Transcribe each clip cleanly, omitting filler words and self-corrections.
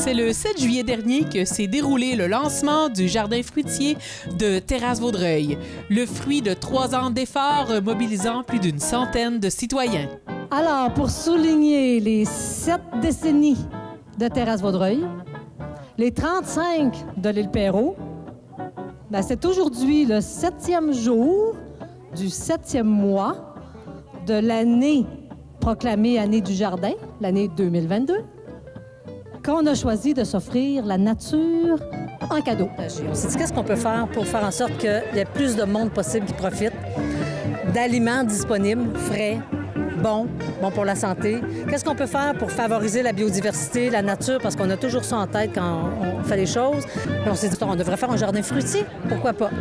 C'est le 7 juillet dernier que s'est déroulé le lancement du jardin fruitier de Terrasse-Vaudreuil, le fruit de 3 ans d'efforts mobilisant plus d'une centaine de citoyens. Alors, pour souligner les 7 décennies de Terrasse-Vaudreuil, les 35 de l'île Perrot, ben c'est aujourd'hui le 7e jour du 7e mois de l'année proclamée année du jardin, l'année 2022, qu'on a choisi de s'offrir la nature en cadeau. On s'est dit qu'est-ce qu'on peut faire pour faire en sorte qu'il y ait plus de monde possible qui profite d'aliments disponibles, frais, bons pour la santé. Qu'est-ce qu'on peut faire pour favoriser la biodiversité, la nature, parce qu'on a toujours ça en tête quand on fait les choses. Puis on s'est dit, on devrait faire un jardin fruitier, pourquoi pas?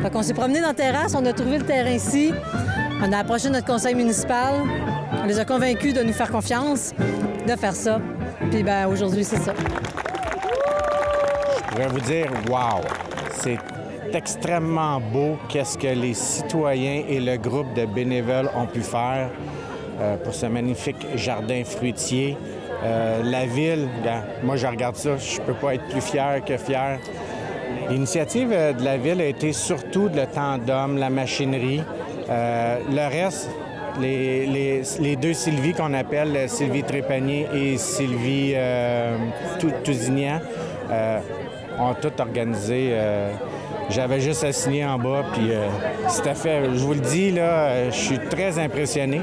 Fait qu'on s'est promené dans la terrasse, on a trouvé le terrain ici, on a approché notre conseil municipal, on les a convaincus de nous faire confiance, de faire ça. Puis ben aujourd'hui, c'est ça. Je pourrais vous dire, wow! C'est extrêmement beau qu'est-ce que les citoyens et le groupe de bénévoles ont pu faire pour ce magnifique jardin fruitier. La ville, moi je regarde ça, je peux pas être plus fier que fier. L'initiative de la ville a été surtout le temps d'homme, la machinerie. Le reste, les deux Sylvie qu'on appelle, Sylvie Trépanier et Sylvie Tousignan, ont tout organisé. J'avais juste à signer en bas, puis c'était fait. Je vous le dis, là, je suis très impressionné.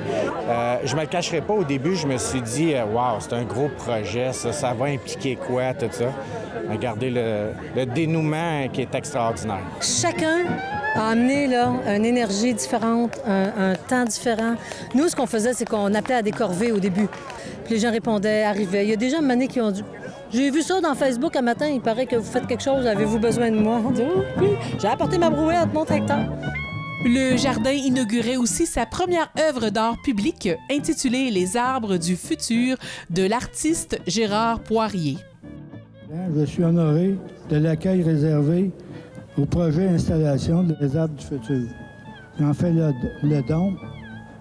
Je me le cacherai pas, au début, je me suis dit, wow, c'est un gros projet, ça va impliquer quoi, tout ça. Regardez le dénouement qui est extraordinaire. Chacun a amené là, une énergie différente, un temps différent. Nous, ce qu'on faisait, c'est qu'on appelait à des corvées au début. Puis les gens répondaient, arrivaient. Il y a des gens manés qui ont dit « J'ai vu ça dans Facebook un matin, il paraît que vous faites quelque chose, avez-vous besoin de moi? » On dit « Oh, oui, j'ai apporté ma brouette, mon tracteur. » Le jardin inaugurait aussi sa première œuvre d'art public intitulée « Les arbres du futur » de l'artiste Gérard Poirier. Je suis honoré de l'accueil réservé au projet Installation des arbres du futur. J'en fais le don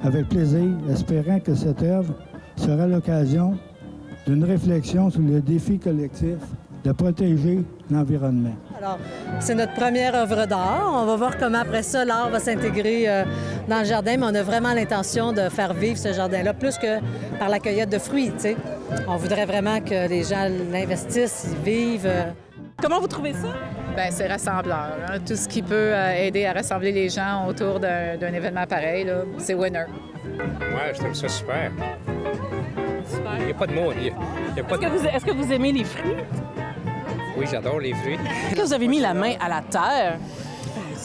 avec plaisir, espérant que cette œuvre sera l'occasion d'une réflexion sur le défi collectif de protéger l'environnement. Alors, c'est notre première œuvre d'art. On va voir comment après ça, l'art va s'intégrer dans le jardin, mais on a vraiment l'intention de faire vivre ce jardin-là, plus que par la cueillette de fruits, tu sais. On voudrait vraiment que les gens l'investissent, y vivent. Comment vous trouvez ça? Bien, c'est rassembleur. Hein. Tout ce qui peut aider à rassembler les gens autour d'un événement pareil, là, c'est winner. Ouais, je trouve ça super. Il n'y a pas de mots. Est-ce que vous aimez les fruits? Oui, j'adore les fruits. Est-ce que vous avez mis la main à la terre?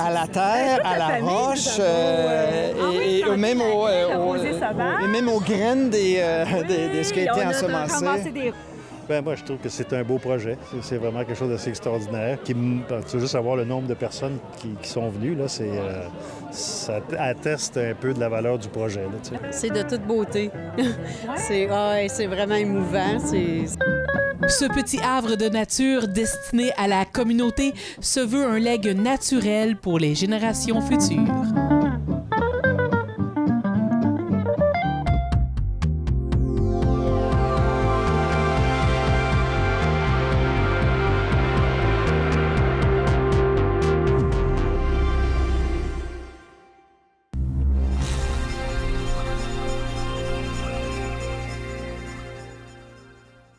À la terre, à la roche, et même aux graines des ce qui a été ensemencé. Moi, je trouve que c'est un beau projet. C'est vraiment quelque chose d'assez extraordinaire. Tu veux juste savoir le nombre de personnes qui sont venues, là, ça atteste un peu de la valeur du projet. Là, tu sais. C'est de toute beauté. C'est vraiment émouvant. Ce petit havre de nature destiné à la communauté se veut un legs naturel pour les générations futures.